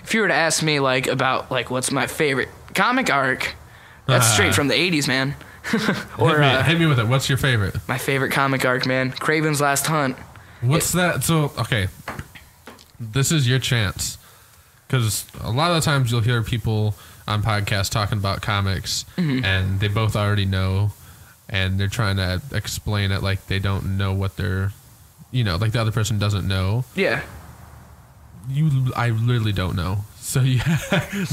if you were to ask me like about like what's my favorite comic arc, that's straight from the 80s, man. Or hit me with it. What's your favorite? My favorite comic arc, man. Kraven's Last Hunt. What's that? So, okay. This is your chance. Because a lot of the times you'll hear people on podcasts talking about comics and they both already know and they're trying to explain it like they don't know what they're, like the other person doesn't know. Yeah. I literally don't know. So, yeah.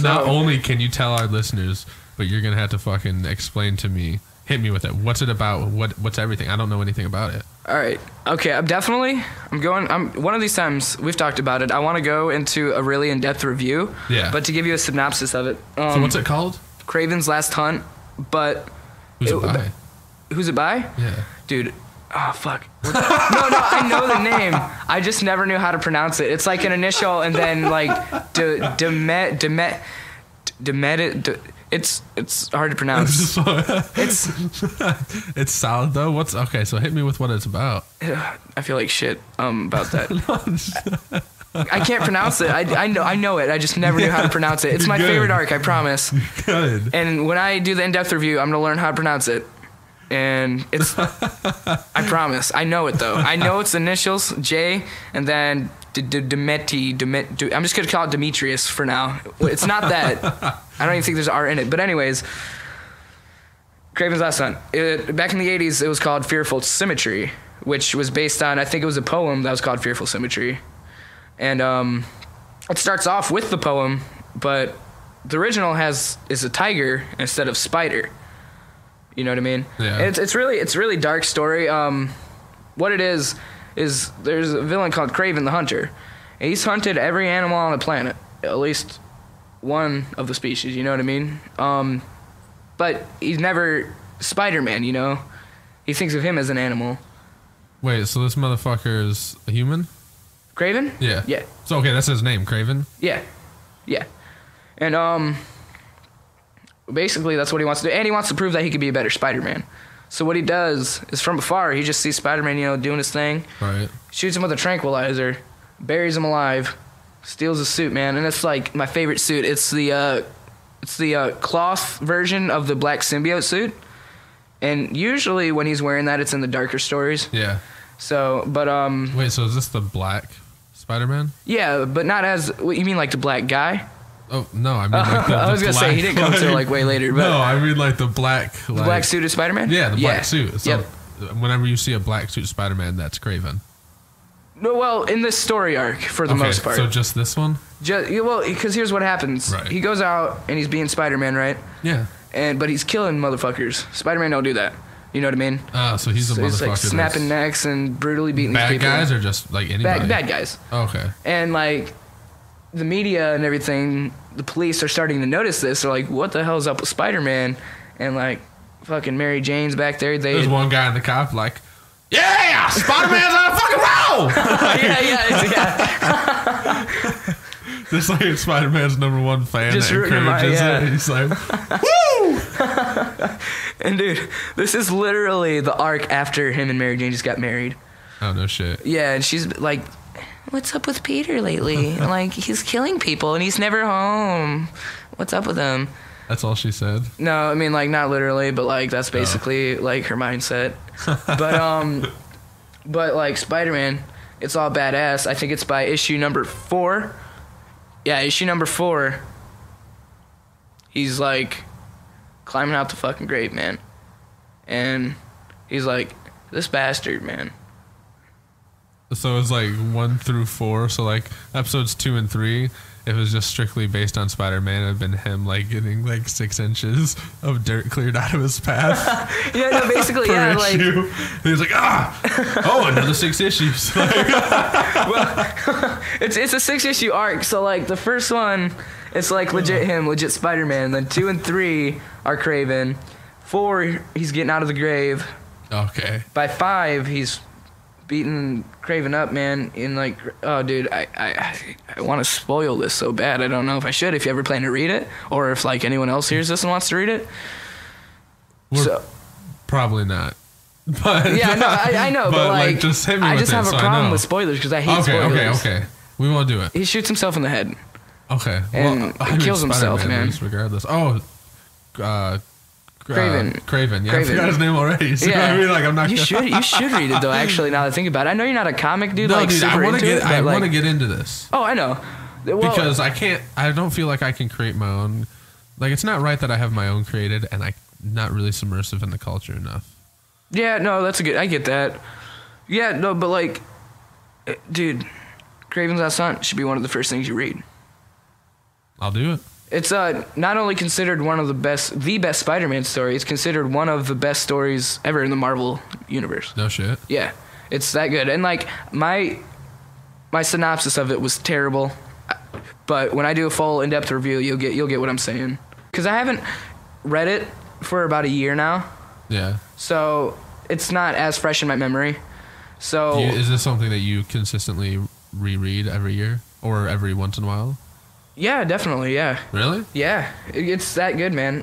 Not only can you tell our listeners, but you're going to have to fucking explain to me. Hit me with it. What's it about? What's everything? I don't know anything about it. All right. Okay. I'm one of these times we've talked about it. I want to go into a really in-depth review. Yeah. But to give you a synopsis of it. So what's it called? Kraven's Last Hunt. But who's it by? Who's it by? Yeah. Dude. Oh, fuck. No, I know the name. I just never knew how to pronounce it. It's like an initial and then like It's hard to pronounce. It's solid though. Okay? So hit me with what it's about. I feel like shit about that. I can't pronounce it. I know it. I just never knew how to pronounce it. It's my favorite arc. I promise. Good. And when I do the in-depth review, I'm gonna learn how to pronounce it. And it's. I promise. I know it though. I know its initials J and then Demeti. I'm just gonna call it Demetrius for now. It's not that. I don't even think there's R in it. But anyways, Kraven's Last Hunt. Back in the 80s, it was called Fearful Symmetry, which was based on, I think it was a poem that was called Fearful Symmetry. And it starts off with the poem, but the original is a tiger instead of spider. You know what I mean? Yeah. It's really dark story. What it is there's a villain called Kraven the Hunter. And he's hunted every animal on the planet, at least one of the species, you know what I mean? But he's never Spider-Man, He thinks of him as an animal. Wait, so this motherfucker is a human? Kraven? Yeah. Yeah. So, okay, that's his name, Kraven? Yeah. Yeah. And, basically that's what he wants to do. And he wants to prove that he could be a better Spider-Man. So what he does is from afar, he just sees Spider-Man, doing his thing. Right. Shoots him with a tranquilizer, buries him alive, steals his suit, man. And it's like my favorite suit. It's the cloth version of the black symbiote suit. And usually when he's wearing that, it's in the darker stories. Yeah. So, but wait, so is this the black Spider-Man? Yeah, but not as. What, you mean like the black guy? Oh no, I mean like I was gonna say he didn't come till like way later. But no, I mean like the black. The black suit of Spider-Man. Yeah, the black suit. So yep. Whenever you see a black suit Spider-Man, that's Kraven. No, well, in this story arc for the most part. So just this one. Because here's what happens. Right. He goes out and he's being Spider-Man, right? Yeah. But he's killing motherfuckers. Spider-Man don't do that. You know what I mean? So he's a motherfucker. He's like snapping necks and brutally beating these people. Bad guys or just like anybody? Bad guys. Oh, okay. And like the media and everything, the police are starting to notice this. They're like, what the hell's up with Spider-Man? And like fucking Mary Jane's back there. There's one guy in the cop like, yeah, Spider-Man's on a fucking roll! yeah. Just like Spider-Man's #1 fan just that encourages it. He's like, woo! And dude, this is literally the arc after him and Mary Jane just got married. Oh, no shit. Yeah, and she's like, what's up with Peter lately? Like, he's killing people and he's never home. What's up with him? That's all she said? No, I mean, like, not literally, but like, that's basically like her mindset. But like Spider-Man, it's all badass. I think it's by issue number 4. Yeah, issue number 4. He's like climbing out the fucking grave, man. And he's like, this bastard, man. So it's like 1 through 4. So like episodes 2 and 3, if it was just strictly based on Spider-Man, it would have been him like getting like 6 inches of dirt cleared out of his path. Yeah, no, basically, yeah, issue. Like he was like, another 6 issues. Well, it's a 6-issue arc. So like the first one, it's like legit Spider-Man. Then 2 and 3 are Kraven. 4, he's getting out of the grave. Okay. By 5, he's beating Kraven up, man. In like, oh, dude, I want to spoil this so bad. I don't know if I should. If you ever plan to read it, or if like anyone else hears this and wants to read it. Probably not. But yeah, no, I know, but like just hit me I with just have a problem with spoilers because I hate spoilers. Okay. We won't do it. He shoots himself in the head. Okay. And well, kills himself, Spider-Man man. movies regardless. Oh, Kraven. Kraven. Yeah, I Kraven. forgot his name already. So Yeah. I mean, like, I'm not. You should read it though. Actually, now that I think about it, I know you're not a comic dude. No, like dude, super I want into to it, get. but, I like, want to get into this Oh, I know. Well, because I can't. I don't feel like I can create my own. Like, it's not right that I have my own created, and I'm not really submersive in the culture enough. yeah, no, that's a good. I get that. Yeah, no, but like, dude, Kraven's Last Hunt should be one of the first things you read. I'll do it. It's not only considered one of the best Spider-Man story, it's considered one of the best stories ever in the Marvel universe. No shit. Yeah, it's that good. And like my synopsis of it was terrible, but when I do a full in-depth review, you'll get what I'm saying. Because I haven't read it for about a year now, Yeah. so it's not as fresh in my memory. So Is this something that you consistently reread every year or every once in a while? yeah, definitely, yeah. Really? Yeah, it's that good, man.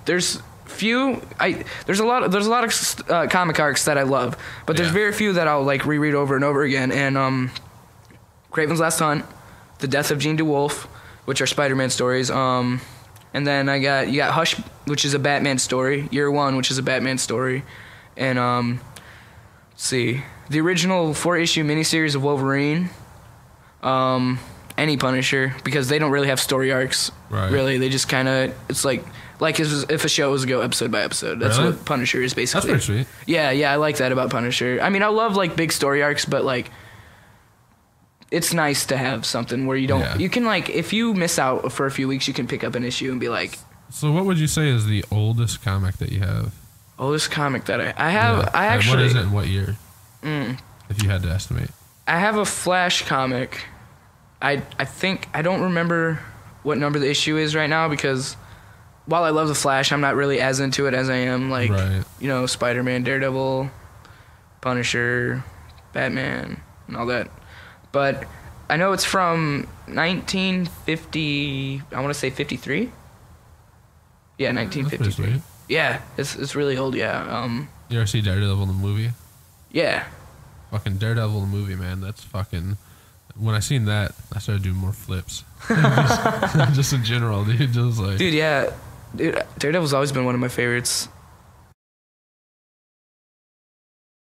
There's a lot of comic arcs that I love, but there's Yeah. very few that I'll like reread over and over again. And Kraven's Last Hunt, The Death of Jean DeWolf, which are Spider-Man stories. And then you got Hush, which is a Batman story. Year One, which is a Batman story, and let's see, the original 4-issue miniseries of Wolverine. Any Punisher, because they don't really have story arcs. Right. Really, they just kind of, it's like if a show was to go episode by episode. That's Really? what Punisher is basically. That's pretty sweet. Yeah, I like that about Punisher. I mean, I love like big story arcs, but like, it's nice to have something where you don't. Yeah. You can like, if you miss out for a few weeks, you can pick up an issue and be like. So what would you say is the oldest comic that you have? Oldest comic that I have. Yeah. I And actually. what is it and what year? If you had to estimate. I have a Flash comic. I think I don't remember what number the issue is right now, because while I love the Flash, I'm not really as into it as I am like Right. Spider-Man, Daredevil, Punisher, Batman, and all that. But I know it's from 1950. I want to say 53. Yeah, That's 1953. pretty sweet. Yeah, it's really old. Yeah. You ever see Daredevil the movie? Yeah. Fucking Daredevil the movie, man. That's fucking. When I seen that, I started doing more flips. just in general, dude. Just like. Dude, yeah. Dude, Daredevil's always been one of my favorites.